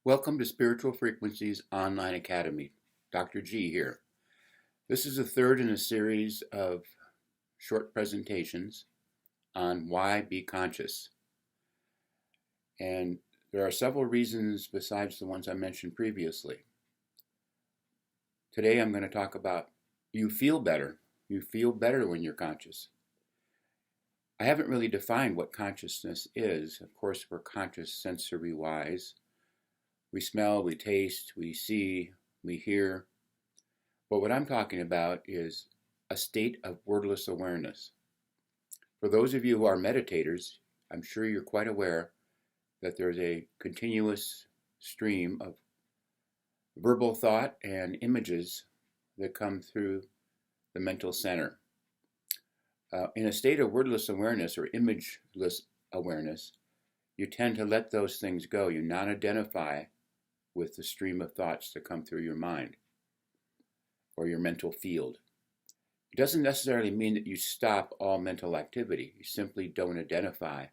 Welcome to Spiritual Frequencies Online Academy. Dr. G here. This is the third in a series of short presentations on why be conscious. And there are several reasons besides the ones I mentioned previously. Today I'm going to talk about you feel better. You feel better when you're conscious. I haven't really defined what consciousness is. Of course, we're conscious sensory-wise. We smell, we taste, we see, we hear. But what I'm talking about is a state of wordless awareness. For those of you who are meditators, I'm sure you're quite aware that there's a continuous stream of verbal thought and images that come through the mental center. In a state of wordless awareness or imageless awareness, you tend to let those things go. You non-identify with the stream of thoughts that come through your mind or your mental field. It doesn't necessarily mean that you stop all mental activity. You simply don't identify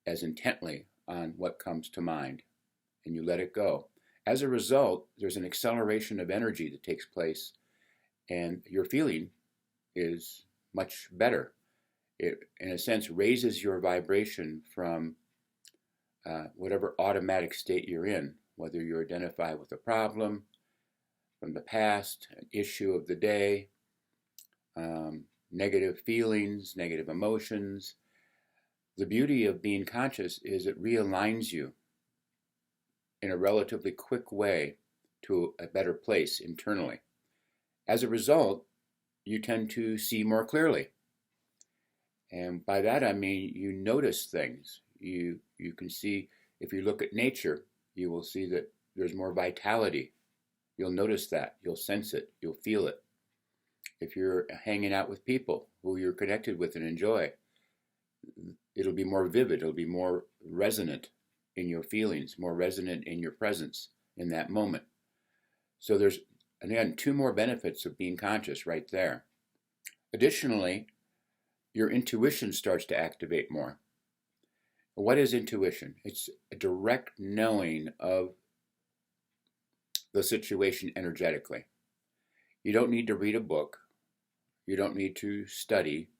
as intently on what comes to mind, and you let it go. As a result, there's an acceleration of energy that takes place, and your feeling is much better. It, in a sense, raises your vibration from whatever automatic state you're in, whether you identify with a problem from the past, an issue of the day, negative feelings, negative emotions. The beauty of being conscious is it realigns you in a relatively quick way to a better place internally. As a result, you tend to see more clearly. And by that I mean you notice things. You can see, if you look at nature, you will see that there's more vitality. You'll notice that. You'll sense it. You'll feel it. If you're hanging out with people who you're connected with and enjoy, it'll be more vivid. It'll be more resonant in your feelings, more resonant in your presence in that moment. So there's, again, two more benefits of being conscious right there. Additionally, your intuition starts to activate more. What is intuition? It's a direct knowing of the situation energetically. You don't need to read a book. You don't need to study.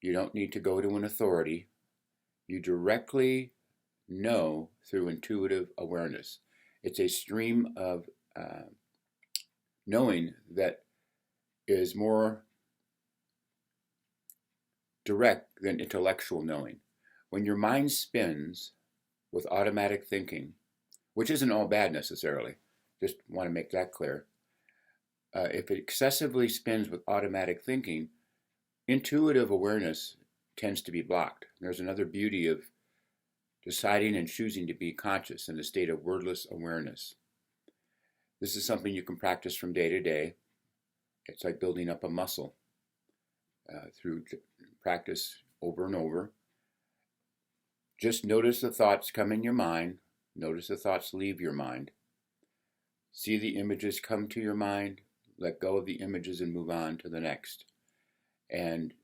You don't need to go to an authority. You directly know through intuitive awareness. It's a stream of knowing that is more direct than intellectual knowing. When your mind spins with automatic thinking, which isn't all bad necessarily, just want to make that clear. If it excessively spins with automatic thinking, intuitive awareness tends to be blocked. There's another beauty of deciding and choosing to be conscious in a state of wordless awareness. This is something you can practice from day to day. It's like building up a muscle through practice over and over. Just notice the thoughts come in your mind. Notice the thoughts leave your mind. See the images come to your mind. Let go of the images and move on to the next. And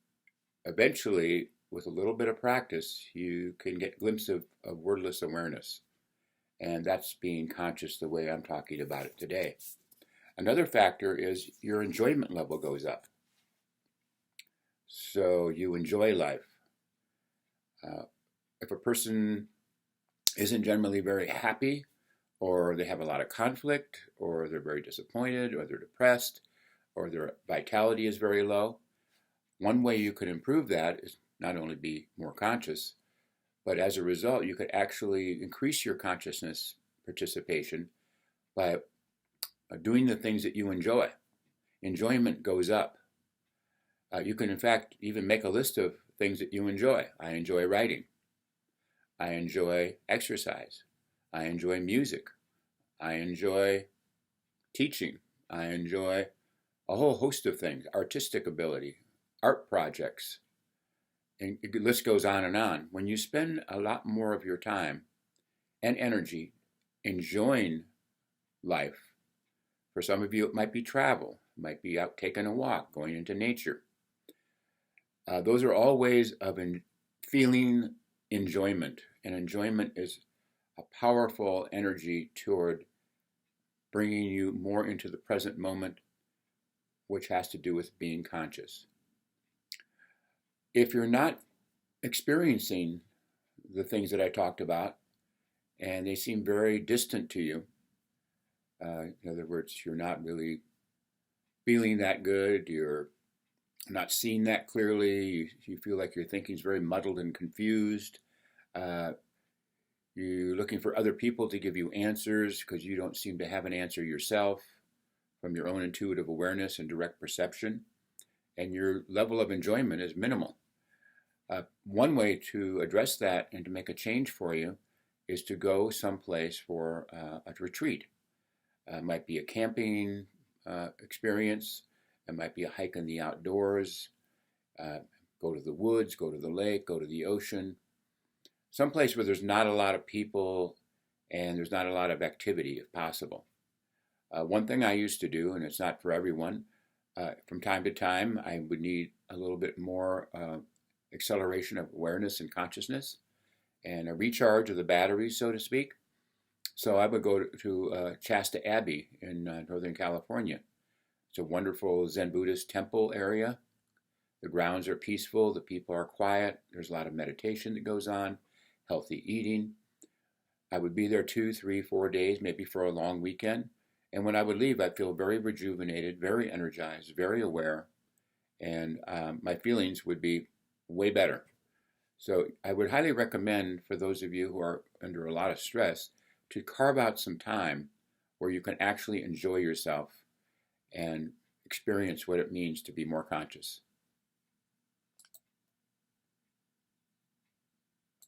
eventually, with a little bit of practice, you can get a glimpse of wordless awareness. And that's being conscious the way I'm talking about it today. Another factor is your enjoyment level goes up. So you enjoy life. If a person isn't generally very happy, or they have a lot of conflict, or they're very disappointed, or they're depressed, or their vitality is very low, one way you could improve that is not only be more conscious, but as a result, you could actually increase your consciousness participation by doing the things that you enjoy. Enjoyment goes up. You can, in fact, even make a list of things that you enjoy. I enjoy writing. I enjoy exercise. I enjoy music. I enjoy teaching. I enjoy a whole host of things, artistic ability, art projects, and the list goes on and on. When you spend a lot more of your time and energy enjoying life, for some of you it might be travel, it might be out taking a walk, going into nature. Those are all ways of feeling enjoyment, and enjoyment is a powerful energy toward bringing you more into the present moment, which has to do with being conscious. If you're not experiencing the things that I talked about, and they seem very distant to you, in other words, you're not really feeling that good, you're not seeing that clearly, you feel like your thinking is very muddled and confused, uh, you're looking for other people to give you answers because you don't seem to have an answer yourself from your own intuitive awareness and direct perception, and your level of enjoyment is minimal. One way to address that and to make a change for you is to go someplace for a retreat. It might be a camping experience, it might be a hike in the outdoors, go to the woods, go to the lake, go to the ocean, someplace where there's not a lot of people and there's not a lot of activity if possible. One thing I used to do, and it's not for everyone, from time to time I would need a little bit more acceleration of awareness and consciousness and a recharge of the batteries, so to speak. So I would go to Shasta Abbey in Northern California. It's a wonderful Zen Buddhist temple area. The grounds are peaceful, the people are quiet, there's a lot of meditation that goes on, healthy eating. I would be there 2, 3, 4 days, maybe for a long weekend. And when I would leave, I'd feel very rejuvenated, very energized, very aware, and my feelings would be way better. So I would highly recommend for those of you who are under a lot of stress to carve out some time where you can actually enjoy yourself and experience what it means to be more conscious.